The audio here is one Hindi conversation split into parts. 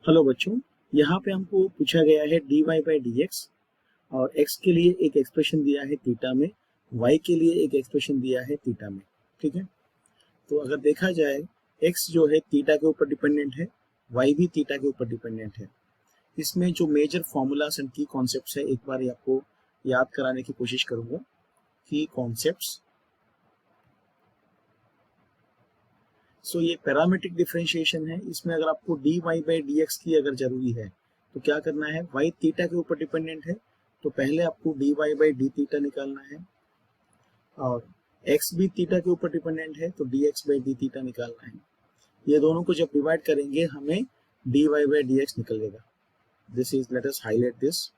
हेलो बच्चों, यहाँ पे हमको पूछा गया है dy बाई डी एक्स और x के लिए एक एक्सप्रेशन दिया है थीटा में, y के लिए एक एक्सप्रेशन दिया है थीटा में। ठीक है, तो अगर देखा जाए x जो है थीटा के ऊपर डिपेंडेंट है, y भी थीटा के ऊपर डिपेंडेंट है। इसमें जो मेजर फॉर्मूलास एंड की कॉन्सेप्ट्स है, एक बार आपको याद कराने की कोशिश करूंगा। की कॉन्सेप्ट्स, सो ये पैरामीट्रिक डिफरेंशिएशन है। इसमें अगर आपको dy बाई डी एक्स की अगर जरूरी है तो क्या करना है, y थीटा के ऊपर डिपेंडेंट है तो पहले आपको dy बाई डी थीटा निकालना है, और x भी थीटा के ऊपर डिपेंडेंट है तो dx बाई डी थीटा निकालना है। ये दोनों को जब डिवाइड करेंगे हमें dy बाई डी एक्स निकलेगा। This is, let us highlight this,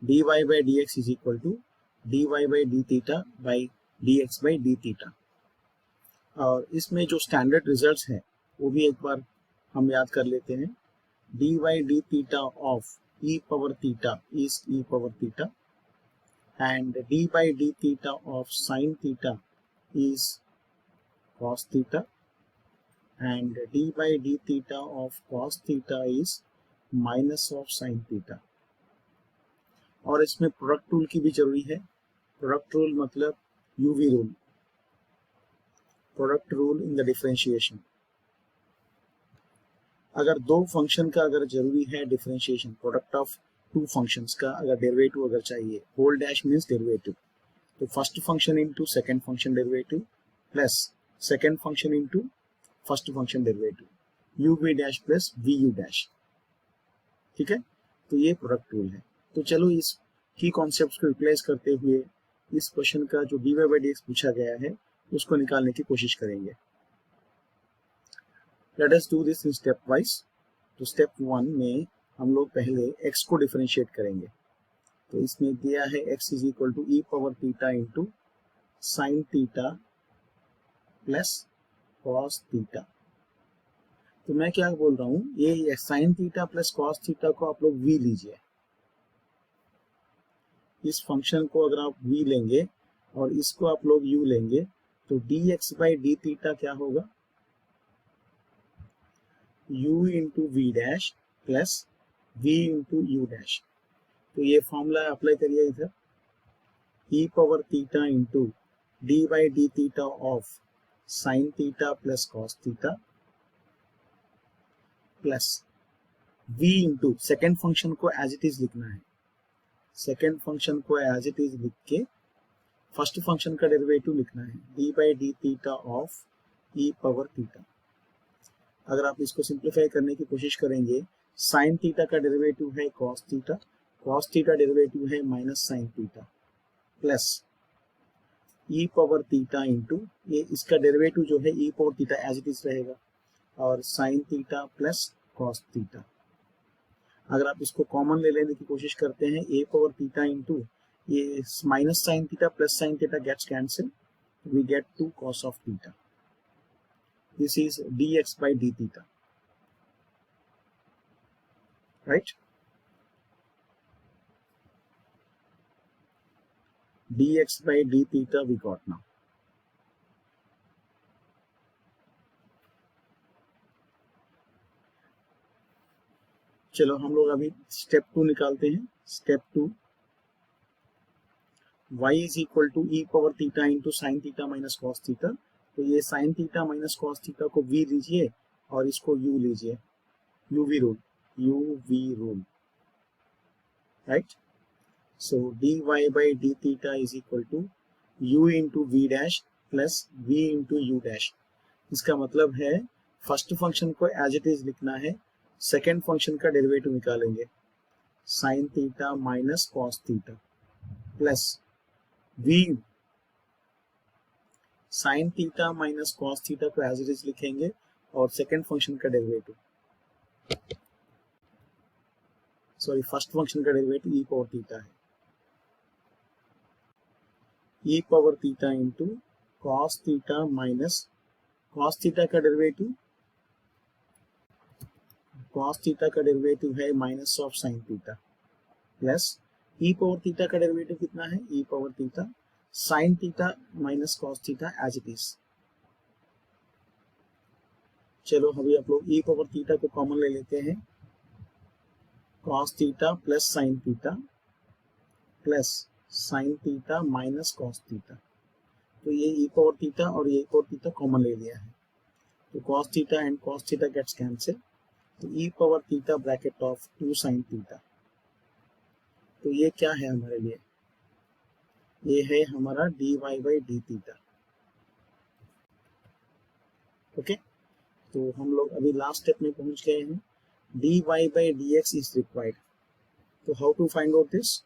dy by D X is equal to dy by D theta by dx by D theta. और इसमें जो स्टैंडर्ड रिजल्ट्स हैं वो भी एक बार हम याद कर लेते हैं। dy D theta of e power theta is e power theta, and d by d theta of sin theta is cos theta, and d by d theta of cos theta is minus of sin theta। और इसमें प्रोडक्ट रूल की भी जरूरी है। प्रोडक्ट रूल मतलब UV rule, product rule in the differentiation. अगर दो फंक्शन का अगर जरूरी है differentiation, product of two functions का अगर डेरिवेटिव अगर चाहिए, होल डैश मीन्स डेरिवेटिव, तो first function into second function derivative plus second function into first function derivative, U V dash plus V U dash. ठीक है, तो ये प्रोडक्ट रूल है। तो चलो इस की कॉन्सेप्ट्स को रिप्लेस करते हुए इस क्वेश्चन का जो dy बाई डी एक्स पूछा गया है उसको निकालने की कोशिश करेंगे। Let us do this in step wise. तो स्टेप 1 में हम लोग पहले x को डिफरेंशिएट करेंगे। तो इसमें दिया है x is equal to E power theta into sine theta plus cos theta. तो मैं क्या बोल रहा हूँ, ये sine theta plus cos theta को आप लोग v लीजिए। इस फंक्शन को अगर आप v लेंगे और इसको आप लोग u लेंगे तो dx बाई डी थीटा क्या होगा, u into V dash plus v into U dash. तो ये फॉर्मूला अप्लाई करिए इधर, e power theta into D by D theta of sine theta plus cos theta plus v into second function को एज इट इज लिखना है। सेकेंड फंक्शन को एज इट इज लिख के फर्स्ट फंक्शन का डेरिवेटिव लिखना है, D by D theta of E power theta. अगर आप इसको सिंप्लीफाई करने की कोशिश करेंगे, साइन थीटा का डेरिवेटिव है cos theta, cos theta derivative है minus sine theta plus e power theta into ये इसका डेरिवेटिव जो है e power theta as it is रहेगा, और sine theta plus cos theta. अगर आप इसको कॉमन ले लेने की कोशिश करते हैं, ए पावर थीटा इंटू ये minus sine theta plus sine theta gets cancel, we get 2 cos of theta. This is dx by d theta, right? dx by d theta we got now. चलो हम लोग अभी स्टेप 2 निकालते हैं। Step 2, y is equal to E power theta into sine theta minus cos theta. तो ये sine theta minus cos theta को v लीजिए और इसको u लीजिए, UV rule, UV rule, right. So dy by D theta is equal to u into V dash plus v into U dash. इसका मतलब है फर्स्ट फंक्शन को एज इट इज लिखना है, सेकेंड फंक्शन का डेरिवेटिव निकालेंगे, sine theta minus cos theta plus v sine theta minus cos theta को एज इट इज लिखेंगे और सेकेंड फंक्शन का डेरिवेटिव, सॉरी फर्स्ट फंक्शन का डेरिवेटिव ई पावर थीटा है, e power theta into cos theta minus cos theta का डेरिवेटिव, कॉस थीटा का डेरिवेटिव है minus of sine theta plus e power theta का डेरिवेटिव कितना है, e power theta sine theta minus cos theta as it is. चलो अभी आप लोग ई पावर थीटा को कॉमन ले लेते हैं, cos theta plus sine theta plus sine theta minus cos theta. तो ये ई पावर थीटा और ये ई पावर थीटा कॉमन ले लिया है, तो cos theta and cos theta gets cancel, तो e power theta bracket of 2 sine theta. तो ये क्या है हमारे लिए, ये है हमारा dy by D theta. Okay, तो हम लोग अभी लास्ट स्टेप में पहुंच गए हैं, dy by dx is required. तो how to find out this,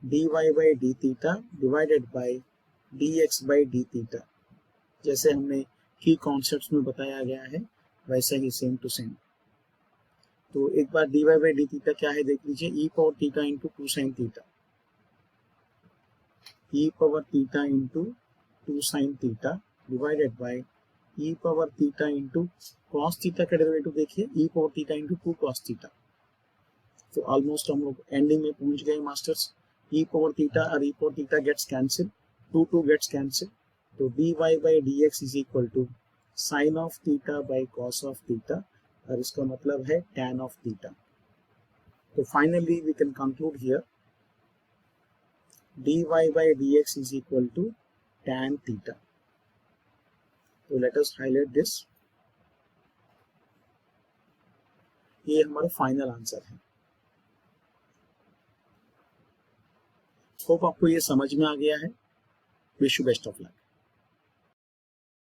dy by D theta divided by dx by D theta. जैसे हमने की कॉन्सेप्ट्स में बताया गया है वैसा ही सेम टू सेम। तो एक बार dy बाई डी थीटा क्या है देख लीजिए, e power theta into 2 sine theta, e power theta into 2 sine theta divided by e power theta into cos theta का डेरिवेटिव देखिए, e power theta into 2 cos theta. तो ऑलमोस्ट हम लोग एंडिंग में पहुंच गए मास्टर्स। ई पावर थीटा और e power theta gets cancel, 2 gets cancel, तो dy by dx is equal to sine of theta by cos of theta, और इसका मतलब है tan ऑफ थीटा। तो finally we can conclude here dy by dx is equal to tan theta. तो लेट अस हाईलाइट दिस, ये हमारा फाइनल आंसर है। होप आपको ये समझ में आ गया है। Wish you best of luck.